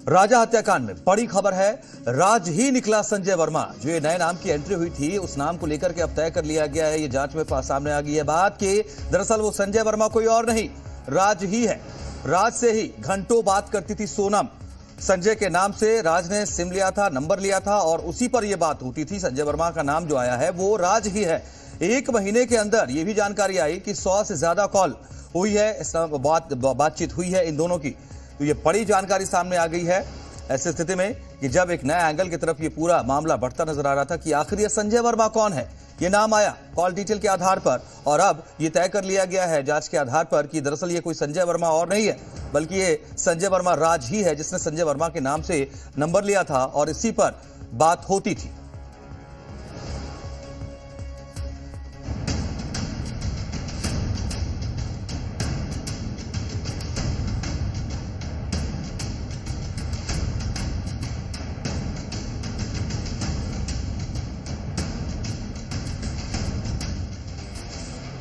राजा हत्याकांड में बड़ी खबर है। राज ही निकला संजय वर्मा। जो ये नए नाम की एंट्री हुई थी, उस नाम को लेकर के अब तय कर लिया गया है। ये जांच में सामने आ गई है बात कि दरअसल वो संजय वर्मा कोई और नहीं, राज ही है। राज से ही घंटों बात करती थी सोनम। संजय के नाम से राज ने सिम लिया था, नंबर लिया था और उसी पर यह बात होती थी। संजय वर्मा का नाम जो आया है वो राज ही है। एक महीने के अंदर यह भी जानकारी आई कि 100 से ज्यादा कॉल हुई है, बातचीत हुई है इन दोनों की। तो ये बड़ी जानकारी सामने आ गई है ऐसी स्थिति में कि जब एक नया एंगल की तरफ ये पूरा मामला बढ़ता नजर आ रहा था कि आखिर ये संजय वर्मा कौन है। ये नाम आया कॉल डिटेल के आधार पर और अब ये तय कर लिया गया है जांच के आधार पर कि दरअसल ये कोई संजय वर्मा और नहीं है, बल्कि ये संजय वर्मा राज ही है, जिसने संजय वर्मा के नाम से नंबर लिया था और इसी पर बात होती थी।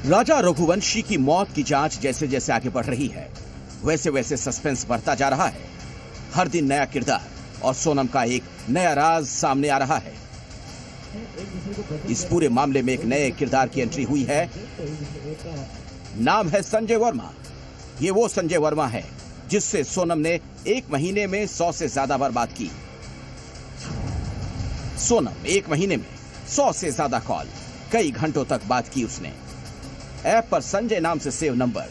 राजा रघुवंशी की मौत की जांच जैसे जैसे आगे बढ़ रही है, वैसे वैसे सस्पेंस बढ़ता जा रहा है। हर दिन नया किरदार और सोनम का एक नया राज सामने आ रहा है। इस पूरे मामले में एक नए किरदार की एंट्री हुई है। नाम है संजय वर्मा। ये वो संजय वर्मा है जिससे सोनम ने एक महीने में 100 से ज्यादा बार बात की। सोनम एक महीने में 100 से ज्यादा कॉल, कई घंटों तक बात की उसने। ऐप पर संजय नाम से सेव नंबर।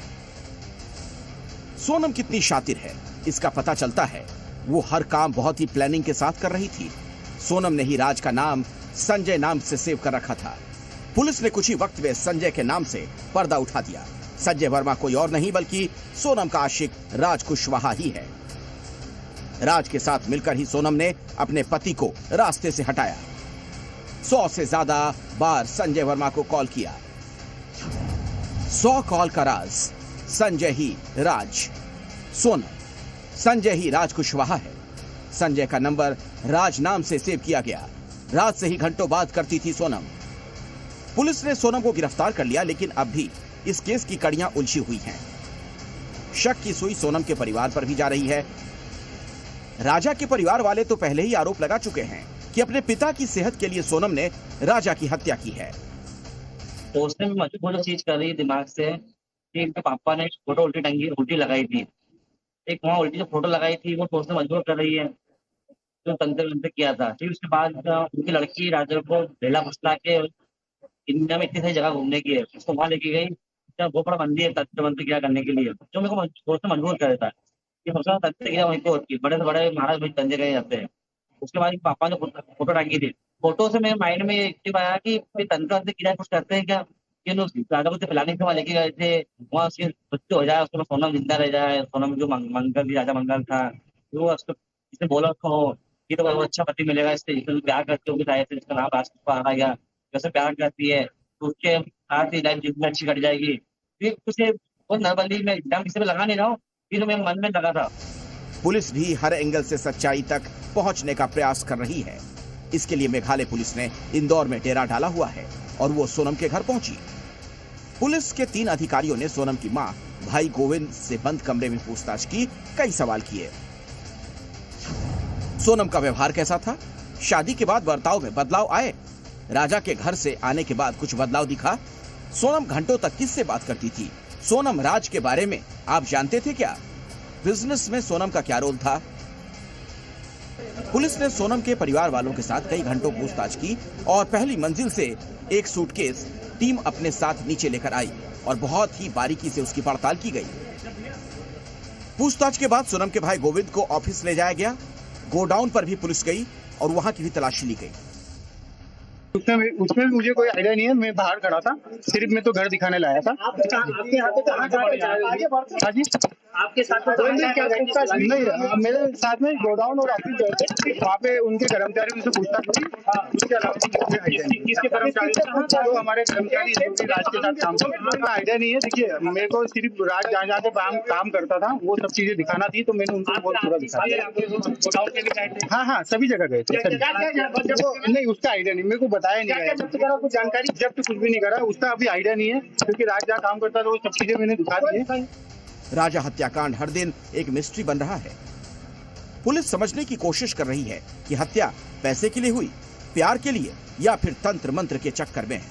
सोनम कितनी शातिर है इसका पता चलता है। वो हर काम बहुत ही प्लानिंग के साथ कर रही थी। सोनम ने ही राज का नाम संजय नाम से सेव कर रखा था। पुलिस ने कुछ ही वक्त में संजय के नाम से पर्दा उठा दिया। संजय वर्मा कोई और नहीं बल्कि सोनम का आशिक राज कुशवाहा ही है। राज के साथ मिलकर ही सोनम ने अपने पति को रास्ते से हटाया। 100 से ज्यादा बार संजय वर्मा को कॉल किया। 100 कॉल का राज संजय ही राज। सोनम संजय ही राज कुशवाहा है। संजय का नंबर राज नाम से सेव किया गया। राज से ही घंटों बात करती थी सोनम। पुलिस ने सोनम को गिरफ्तार कर लिया, लेकिन अब भी इस केस की कड़ियां उलझी हुई हैं। शक की सुई सोनम के परिवार पर भी जा रही है। राजा के परिवार वाले तो पहले ही आरोप लगा चुके हैं कि अपने पिता की सेहत के लिए सोनम ने राजा की हत्या की है। तो उसने भी मजबूर चीज कर रही है दिमाग से कि इनके पापा ने फोटो उल्टी लगाई थी। एक वहाँ उल्टी जो फोटो लगाई थी वो सोचने मजबूर कर रही है जो तंत्र किया था। फिर उसके बाद उनकी लड़की राजा को बेला फसला के इंडिया में इतनी सारी जगह घूमने की है, उसको वहाँ लेके गई जब वो बड़ा मंदिर है तंत्र मंत्र क्रिया करने के लिए, जो मेरे को सोचने मजबूर कर देता है कि सबसे तंत्र क्रिया वहीं पे होती है। बड़े से बड़े महाराज भाई तंत्र क्रिया जाते हैं। उसके बाद पापा ने फोटो टांगी थी। फोटो से मेरे माइंड में एक्टिव आया कि तंत्र क्रिया कुछ करते हैं क्या, राजा को पिलाने के वहां लेके गए थे, वहाँ उसकी मृत्यु हो जाए, उसको सोनम जिंदा रह जाए। सोनम जो मंगल थी, राजा मंगल था, वो उसको इसने बोला उसको कि तो वो अच्छा पति मिलेगा इससे, जिससे प्यार करते होंगे शायद से, जिसका नाम राजकुमार आ गया, जैसे प्यार करती है तो उसके साथ ही लाइफ जिंदगी अच्छी कट जाएगी। फिर उसे वो नरबली में एकदम किसी पे लगा नहीं रहा हूँ, फिर मेरे मन में लगा था। पुलिस भी हर एंगल से सच्चाई तक पहुंचने का प्रयास कर रही है। इसके लिए मेघालय पुलिस ने इंदौर में डेरा डाला हुआ है और वो सोनम के घर पहुंची। पुलिस के 3 अधिकारियों ने सोनम की मां भाई गोविंद से बंद कमरे में पूछताछ की, कई सवाल किए। सोनम का व्यवहार कैसा था? शादी के बाद बर्ताव में बदलाव आए? राजा के घर से आने के बाद कुछ बदलाव दिखा? सोनम घंटों तक किससे बात करती थी? सोनम राज के बारे में आप जानते थे क्या? बिजनेस में सोनम का क्या रोल था? पुलिस ने सोनम के परिवार वालों के साथ कई घंटों पूछताछ की और पहली मंजिल से एक सूटकेस टीम अपने साथ नीचे लेकर आई और बहुत ही बारीकी से उसकी पड़ताल की गई। पूछताछ के बाद सोनम के भाई गोविंद को ऑफिस ले जाया गया। गोडाउन पर भी पुलिस गई और वहां की भी तलाशी ली गई। उसमें मुझे कोई आइडिया नहीं है, मैं बाहर खड़ा था, सिर्फ मैं तो घर दिखाने लाया था। आपके साथ नहीं, मेरे साथ में गोडाउन और ऑफिस गए थे, वहाँ पे उनके कर्मचारियों से पूछताछ हुई। उसके अलावा किसके कर्मचारी? जो हमारे कर्मचारी राज के साथ काम करते, आइडिया नहीं है। देखिए, मेरे को सिर्फ राज जहाँ जहाँ पे काम करता था वो सब चीजें दिखाना थी, तो मैंने उनको बहुत पूरा दिखाया। हाँ, सभी जगह गए थे। नहीं, उसका आइडिया नहीं, मेरे को बताया नहीं गया। कुछ जानकारी जब कुछ भी नहीं करा, उसका अभी आइडिया नहीं है, क्योंकि राज जहाँ काम करता था वो सब चीजें मैंने दिखा दी है। राजा हत्याकांड हर दिन एक मिस्ट्री बन रहा है। पुलिस समझने की कोशिश कर रही है कि हत्या पैसे के लिए हुई, प्यार के लिए या फिर तंत्र मंत्र के चक्कर में है।